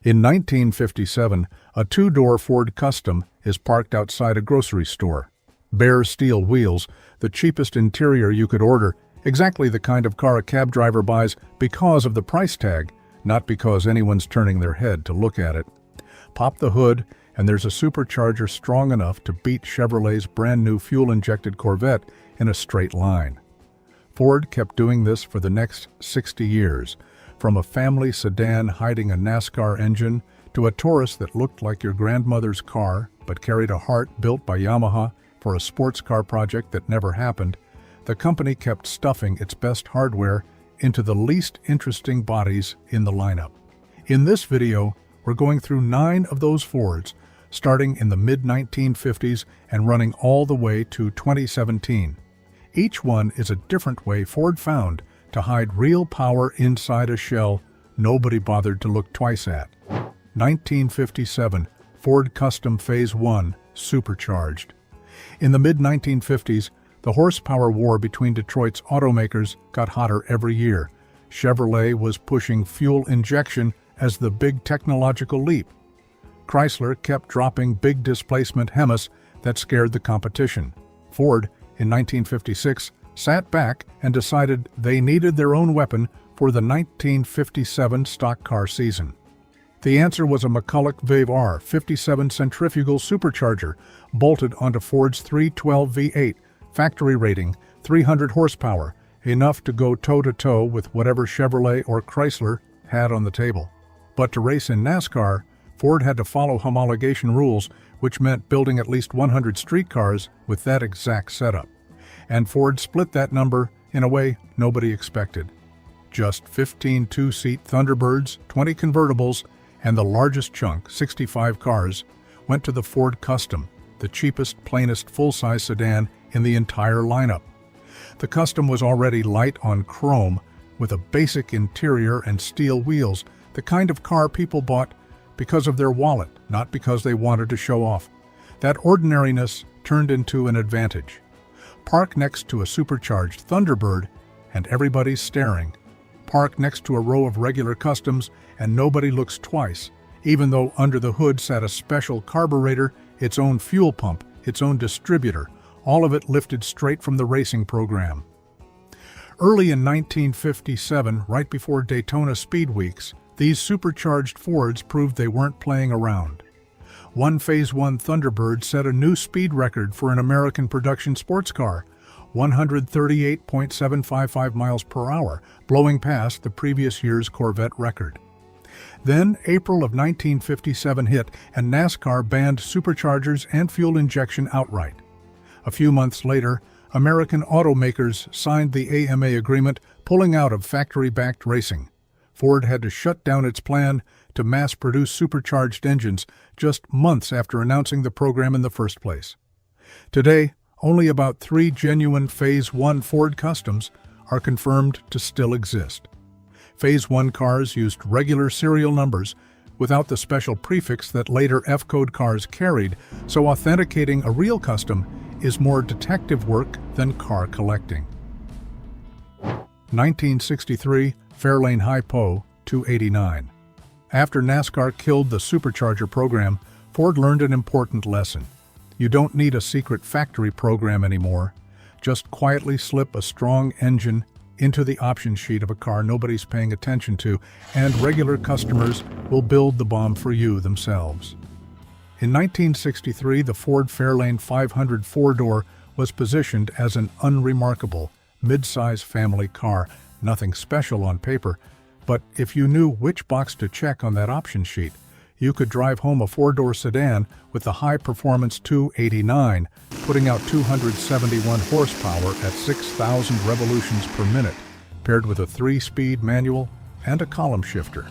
In 1957, a two-door Ford Custom is parked outside a grocery store. Bare steel wheels, the cheapest interior you could order, exactly the kind of car a cab driver buys because of the price tag, not because anyone's turning their head to look at it. Pop the hood, and there's a supercharger strong enough to beat Chevrolet's brand-new fuel-injected Corvette in a straight line. Ford kept doing this for the next 60 years, from a family sedan hiding a NASCAR engine to a Taurus that looked like your grandmother's car but carried a heart built by Yamaha for a sports car project that never happened. The company kept stuffing its best hardware into the least interesting bodies in the lineup. In this video, we're going through 9 of those Fords, starting in the mid-1950s and running all the way to 2017. Each one is a different way Ford found to hide real power inside a shell nobody bothered to look twice at. 1957 Ford Custom Phase 1 Supercharged. In the mid-1950s, the horsepower war between Detroit's automakers got hotter every year. Chevrolet was pushing fuel injection as the big technological leap. Chrysler kept dropping big displacement HEMAs that scared the competition. Ford, in 1956, sat back and decided they needed their own weapon for the 1957 stock car season. The answer was a McCulloch Vave R 57 centrifugal supercharger bolted onto Ford's 312 V8, factory rating 300 horsepower, enough to go toe-to-toe with whatever Chevrolet or Chrysler had on the table. But to race in NASCAR, Ford had to follow homologation rules, which meant building at least 100 street cars with that exact setup. And Ford split that number in a way nobody expected. Just 15 two-seat Thunderbirds, 20 convertibles, and the largest chunk, 65 cars, went to the Ford Custom, the cheapest, plainest full-size sedan in the entire lineup. The Custom was already light on chrome, with a basic interior and steel wheels, the kind of car people bought because of their wallet, not because they wanted to show off. That ordinariness turned into an advantage. Park next to a supercharged Thunderbird, and everybody's staring. Park next to a row of regular Customs, and nobody looks twice, even though under the hood sat a special carburetor, its own fuel pump, its own distributor, all of it lifted straight from the racing program. Early in 1957, right before Daytona Speed Weeks, these supercharged Fords proved they weren't playing around. One Phase 1 Thunderbird set a new speed record for an American production sports car, 138.755 miles per hour, blowing past the previous year's Corvette record. Then April of 1957 hit, and NASCAR banned superchargers and fuel injection outright. A few months later, American automakers signed the AMA agreement, pulling out of factory-backed racing. Ford had to shut down its plan to mass-produce supercharged engines just months after announcing the program in the first place. Today, only about 3 genuine Phase 1 Ford Customs are confirmed to still exist. Phase 1 cars used regular serial numbers without the special prefix that later F-code cars carried, so authenticating a real Custom is more detective work than car collecting. 1963 Fairlane Hypo 289. After NASCAR killed the supercharger program, Ford learned an important lesson. You don't need a secret factory program anymore. Just quietly slip a strong engine into the option sheet of a car nobody's paying attention to, and regular customers will build the bomb for you themselves. In 1963, the Ford Fairlane 500 four-door was positioned as an unremarkable, mid-size family car, nothing special on paper, but if you knew which box to check on that option sheet, you could drive home a four-door sedan with the high-performance 289, putting out 271 horsepower at 6,000 revolutions per minute, paired with a 3-speed manual and a column shifter.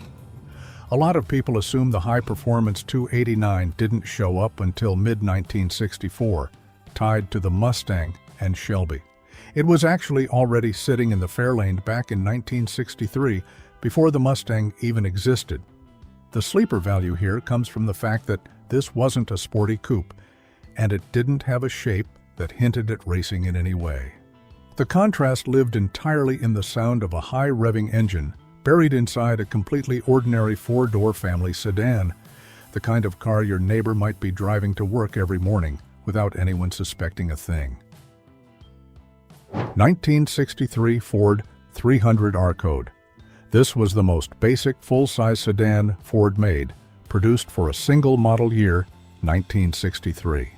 A lot of people assume the high-performance 289 didn't show up until mid-1964, tied to the Mustang and Shelby. It was actually already sitting in the Fairlane back in 1963, before the Mustang even existed. The sleeper value here comes from the fact that this wasn't a sporty coupe, and it didn't have a shape that hinted at racing in any way. The contrast lived entirely in the sound of a high-revving engine, buried inside a completely ordinary four-door family sedan, the kind of car your neighbor might be driving to work every morning without anyone suspecting a thing. 1963 Ford 300 R-Code. This was the most basic full-size sedan Ford made, produced for a single model year, 1963.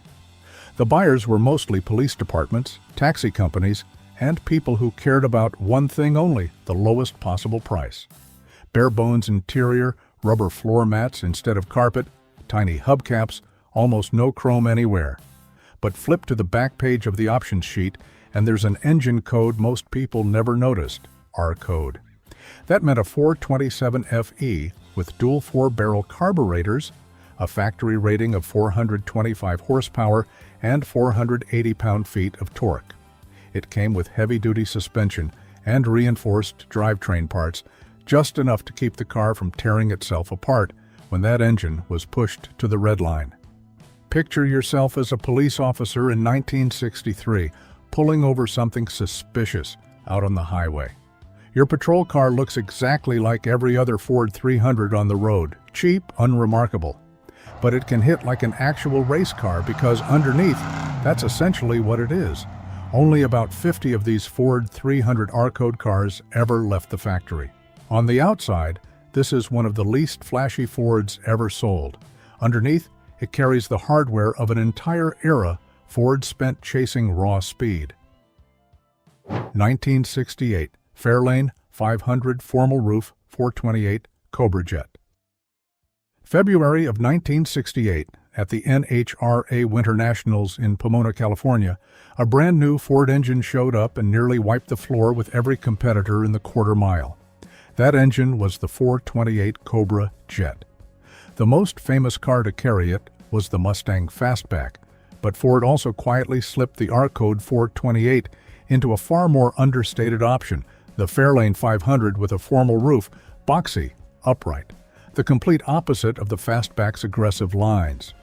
The buyers were mostly police departments, taxi companies, and people who cared about one thing only, the lowest possible price. Bare-bones interior, rubber floor mats instead of carpet, tiny hubcaps, almost no chrome anywhere. But flip to the back page of the options sheet and there's an engine code most people never noticed, R-Code. That meant a 427 FE with dual 4-barrel carburetors, a factory rating of 425 horsepower, and 480 pound-feet of torque. It came with heavy-duty suspension and reinforced drivetrain parts, just enough to keep the car from tearing itself apart when that engine was pushed to the red line. Picture yourself as a police officer in 1963, pulling over something suspicious out on the highway. Your patrol car looks exactly like every other Ford 300 on the road, cheap, unremarkable. But it can hit like an actual race car because underneath, that's essentially what it is. Only about 50 of these Ford 300 R-Code cars ever left the factory. On the outside, this is one of the least flashy Fords ever sold. Underneath, it carries the hardware of an entire era Ford spent chasing raw speed. 1968 Fairlane 500 formal roof 428 Cobra Jet. February of 1968, at the NHRA Winter Nationals in Pomona, California, a brand new Ford engine showed up and nearly wiped the floor with every competitor in the quarter mile. That engine was the 428 Cobra Jet. The most famous car to carry it was the Mustang Fastback, but Ford also quietly slipped the R-Code 428 into a far more understated option, the Fairlane 500 with a formal roof, boxy, upright, the complete opposite of the Fastback's aggressive lines.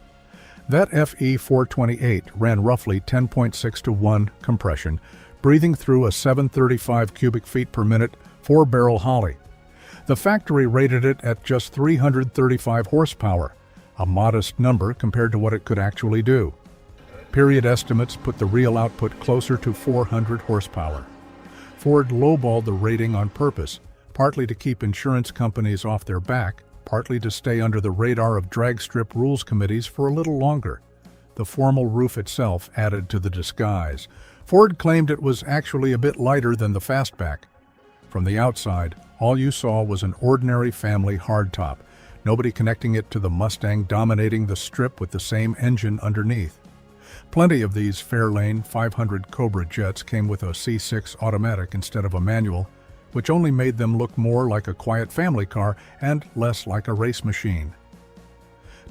That FE 428 ran roughly 10.6 to 1 compression, breathing through a 735 cubic feet per minute 4-barrel Holly. The factory rated it at just 335 horsepower, a modest number compared to what it could actually do. Period estimates put the real output closer to 400 horsepower. Ford lowballed the rating on purpose, partly to keep insurance companies off their back, partly to stay under the radar of drag strip rules committees for a little longer. The formal roof itself added to the disguise. Ford claimed it was actually a bit lighter than the Fastback. From the outside, all you saw was an ordinary family hardtop, nobody connecting it to the Mustang dominating the strip with the same engine underneath. Plenty of these Fairlane 500 Cobra Jets came with a C6 automatic instead of a manual, which only made them look more like a quiet family car and less like a race machine.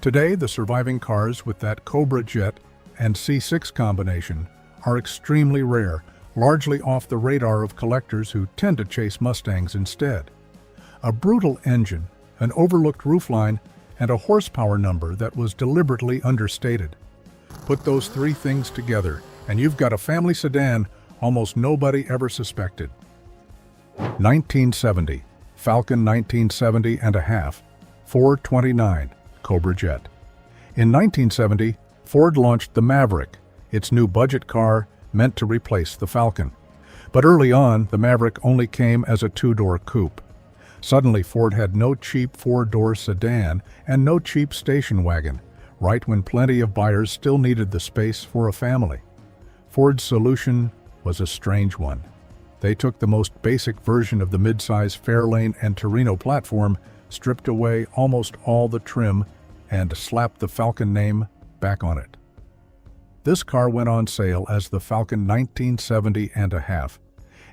Today, the surviving cars with that Cobra Jet and C6 combination are extremely rare, largely off the radar of collectors who tend to chase Mustangs instead. A brutal engine, an overlooked roofline, and a horsepower number that was deliberately understated. Put those three things together, and you've got a family sedan almost nobody ever suspected. 1970 Falcon 1970 and a half 429 Cobra Jet. In 1970, Ford launched the Maverick, its new budget car meant to replace the Falcon. But early on, the Maverick only came as a two-door coupe. Suddenly, Ford had no cheap four-door sedan and no cheap station wagon, right when plenty of buyers still needed the space for a family. Ford's solution was a strange one. They took the most basic version of the midsize Fairlane and Torino platform, stripped away almost all the trim, and slapped the Falcon name back on it. This car went on sale as the Falcon 1970 and a half,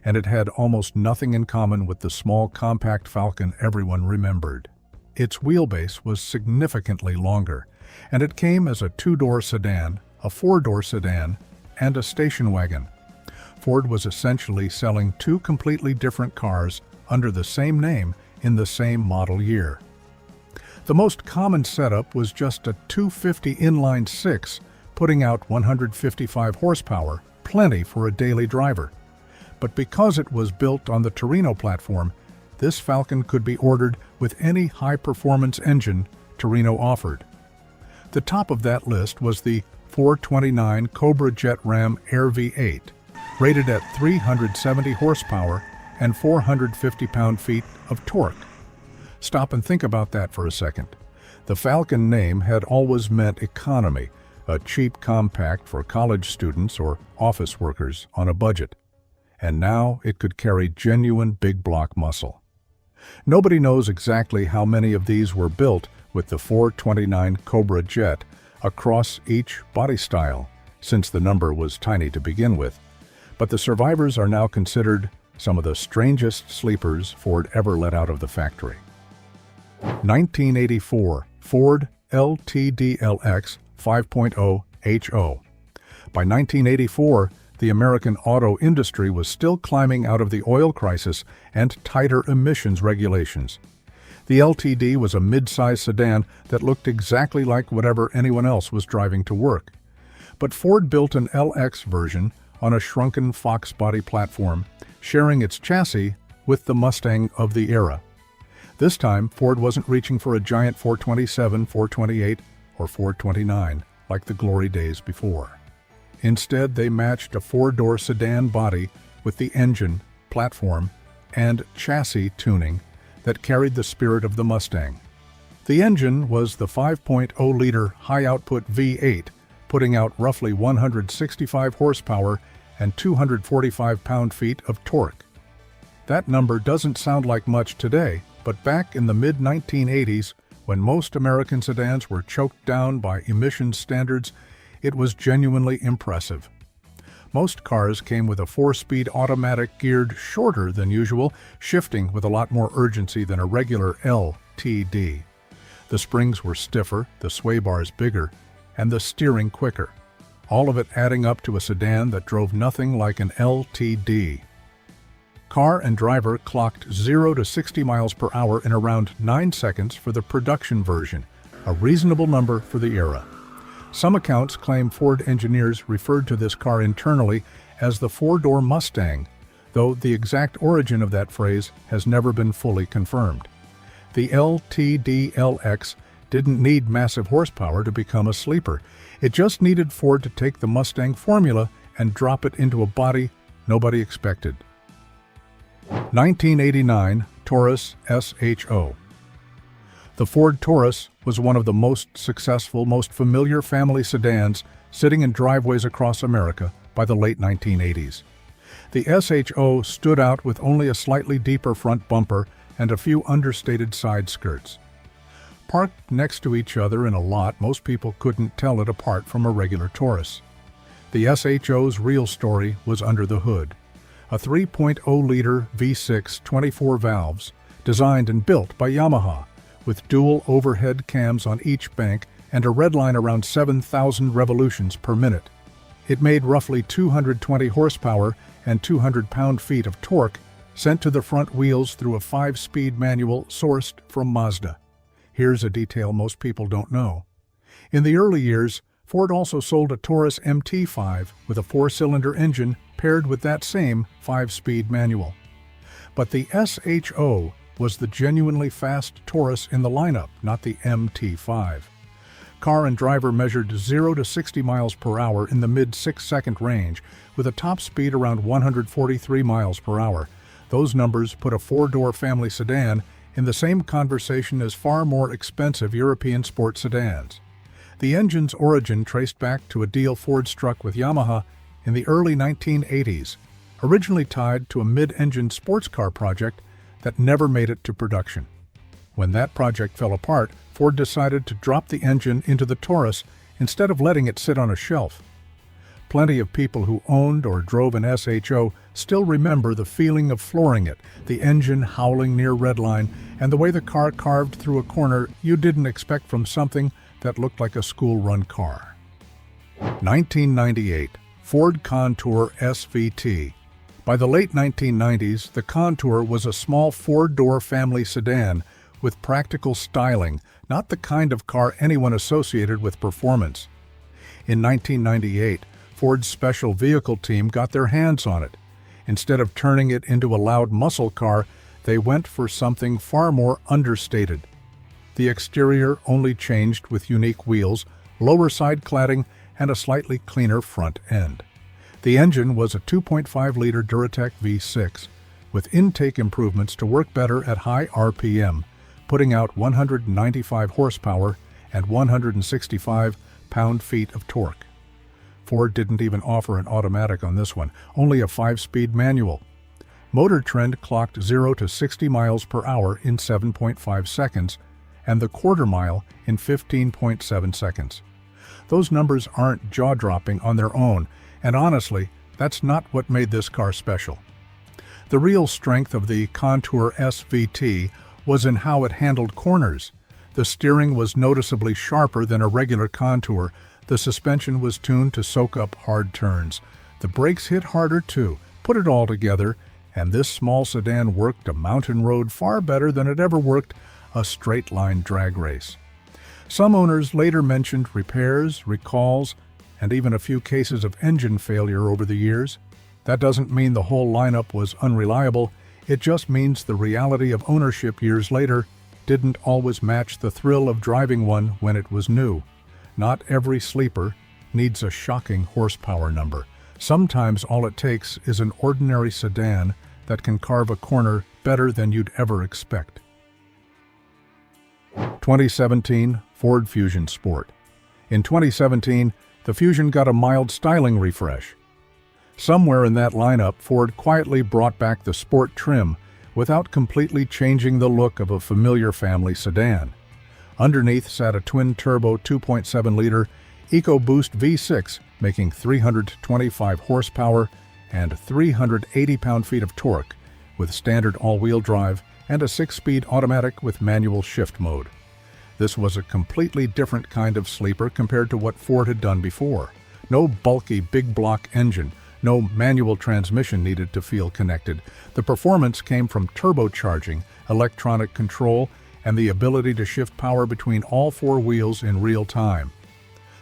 and it had almost nothing in common with the small compact Falcon everyone remembered. Its wheelbase was significantly longer, and it came as a two-door sedan, a four-door sedan, and a station wagon. Ford was essentially selling two completely different cars under the same name in the same model year. The most common setup was just a 250 inline six, putting out 155 horsepower, plenty for a daily driver. But because it was built on the Torino platform, this Falcon could be ordered with any high-performance engine Torino offered. The top of that list was the 429 Cobra Jet Ram Air V8, rated at 370 horsepower and 450 pound-feet of torque. Stop and think about that for a second. The Falcon name had always meant economy, a cheap compact for college students or office workers on a budget. And now it could carry genuine big block muscle. Nobody knows exactly how many of these were built with the 429 Cobra Jet across each body style, since the number was tiny to begin with. But the survivors are now considered some of the strangest sleepers Ford ever let out of the factory. 1984 Ford LTD LX 5.0 HO. By 1984, the American auto industry was still climbing out of the oil crisis and tighter emissions regulations. The LTD was a mid-size sedan that looked exactly like whatever anyone else was driving to work. But Ford built an LX version on a shrunken Fox body platform, sharing its chassis with the Mustang of the era. This time, Ford wasn't reaching for a giant 427, 428, or 429 like the glory days before. Instead, they matched a four-door sedan body with the engine, platform, and chassis tuning that carried the spirit of the Mustang. The engine was the 5.0-liter high-output V8, putting out roughly 165 horsepower and 245 pound-feet of torque. That number doesn't sound like much today, but back in the mid-1980s, when most American sedans were choked down by emissions standards, it was genuinely impressive. Most cars came with a 4-speed automatic geared shorter than usual, shifting with a lot more urgency than a regular LTD. The springs were stiffer, the sway bars bigger, and the steering quicker, all of it adding up to a sedan that drove nothing like an LTD. Car and driver clocked 0 to 60 miles per hour in around 9 seconds for the production version, a reasonable number for the era. Some accounts claim Ford engineers referred to this car internally as the four-door Mustang, though the exact origin of that phrase has never been fully confirmed. The LTD LX didn't need massive horsepower to become a sleeper. It just needed Ford to take the Mustang formula and drop it into a body nobody expected. 1989 Taurus SHO. The Ford Taurus was one of the most successful, most familiar family sedans sitting in driveways across America by the late 1980s. The SHO stood out with only a slightly deeper front bumper and a few understated side skirts. Parked next to each other in a lot, most people couldn't tell it apart from a regular Taurus. The SHO's real story was under the hood. A 3.0-liter V6 24 valves, designed and built by Yamaha, with dual overhead cams on each bank and a redline around 7,000 revolutions per minute. It made roughly 220 horsepower and 200 pound-feet of torque sent to the front wheels through a 5-speed manual sourced from Mazda. Here's a detail most people don't know. In the early years, Ford also sold a Taurus MT5 with a 4-cylinder engine paired with that same 5-speed manual. But the SHO was the genuinely fast Taurus in the lineup, not the MT5. Car and driver measured 0 to 60 miles per hour in the mid-6-second range, with a top speed around 143 miles per hour. Those numbers put a four-door family sedan in the same conversation as far more expensive European sport sedans. The engine's origin traced back to a deal Ford struck with Yamaha in the early 1980s, originally tied to a mid-engine sports car project that never made it to production. When that project fell apart, Ford decided to drop the engine into the Taurus instead of letting it sit on a shelf. Plenty of people who owned or drove an SHO still remember the feeling of flooring it, the engine howling near redline, and the way the car carved through a corner you didn't expect from something that looked like a school-run car. 1998 Ford Contour SVT. By the late 1990s, the Contour was a small four-door family sedan with practical styling, not the kind of car anyone associated with performance. In 1998, Ford's special vehicle team got their hands on it. Instead of turning it into a loud muscle car, they went for something far more understated. The exterior only changed with unique wheels, lower side cladding, and a slightly cleaner front end. The engine was a 2.5-liter Duratec V6, with intake improvements to work better at high RPM, putting out 195 horsepower and 165 pound-feet of torque. Ford didn't even offer an automatic on this one, only a 5-speed manual. Motor Trend clocked 0 to 60 miles per hour in 7.5 seconds, and the quarter mile in 15.7 seconds. Those numbers aren't jaw-dropping on their own, and honestly, that's not what made this car special. The real strength of the Contour SVT was in how it handled corners. The steering was noticeably sharper than a regular Contour, the suspension was tuned to soak up hard turns, the brakes hit harder too. Put it all together, and this small sedan worked a mountain road far better than it ever worked a straight-line drag race. Some owners later mentioned repairs, recalls, and even a few cases of engine failure over the years. That doesn't mean the whole lineup was unreliable, it just means the reality of ownership years later didn't always match the thrill of driving one when it was new. Not every sleeper needs a shocking horsepower number. Sometimes all it takes is an ordinary sedan that can carve a corner better than you'd ever expect. 2017 Ford Fusion Sport. In 2017, the Fusion got a mild styling refresh. Somewhere in that lineup, Ford quietly brought back the sport trim without completely changing the look of a familiar family sedan. Underneath sat a twin-turbo 2.7-liter EcoBoost V6, making 325 horsepower and 380 pound-feet of torque, with standard all-wheel drive and a 6-speed automatic with manual shift mode. This was a completely different kind of sleeper compared to what Ford had done before. No bulky big-block engine, no manual transmission needed to feel connected. The performance came from turbocharging, electronic control, and the ability to shift power between all 4 wheels in real time.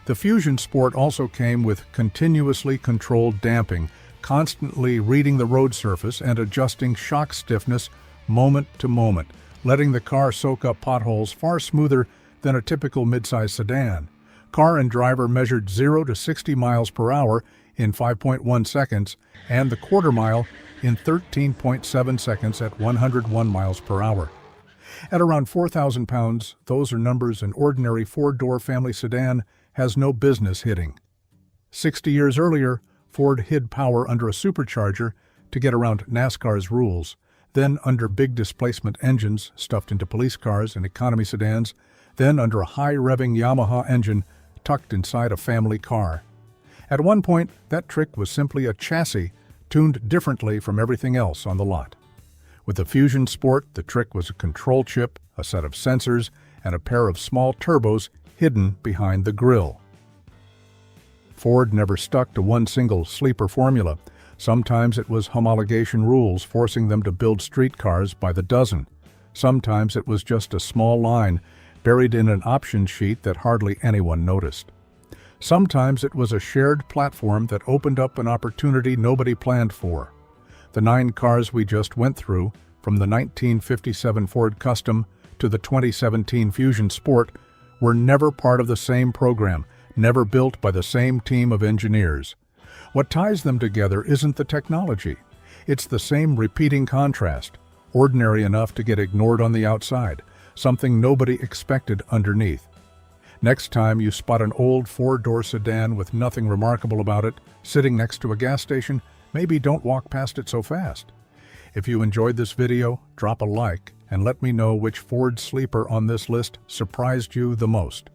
The Fusion Sport also came with continuously controlled damping, constantly reading the road surface and adjusting shock stiffness moment to moment, letting the car soak up potholes far smoother than a typical midsize sedan. Car and driver measured 0 to 60 miles per hour in 5.1 seconds and the quarter mile in 13.7 seconds at 101 miles per hour. At around 4,000 pounds, those are numbers an ordinary 4-door family sedan has no business hitting. 60 years earlier, Ford hid power under a supercharger to get around NASCAR's rules, then under big displacement engines stuffed into police cars and economy sedans, then under a high-revving Yamaha engine tucked inside a family car. At one point, that trick was simply a chassis tuned differently from everything else on the lot. With the Fusion Sport, the trick was a control chip, a set of sensors, and a pair of small turbos hidden behind the grille. Ford never stuck to one single sleeper formula. Sometimes it was homologation rules forcing them to build streetcars by the dozen. Sometimes it was just a small line buried in an option sheet that hardly anyone noticed. Sometimes it was a shared platform that opened up an opportunity nobody planned for. The 9 cars we just went through, from the 1957 Ford Custom to the 2017 Fusion Sport, were never part of the same program, never built by the same team of engineers. What ties them together isn't the technology. It's the same repeating contrast, ordinary enough to get ignored on the outside, something nobody expected underneath. Next time you spot an old 4-door sedan with nothing remarkable about it, sitting next to a gas station, maybe don't walk past it so fast. If you enjoyed this video, drop a like and let me know which Ford sleeper on this list surprised you the most.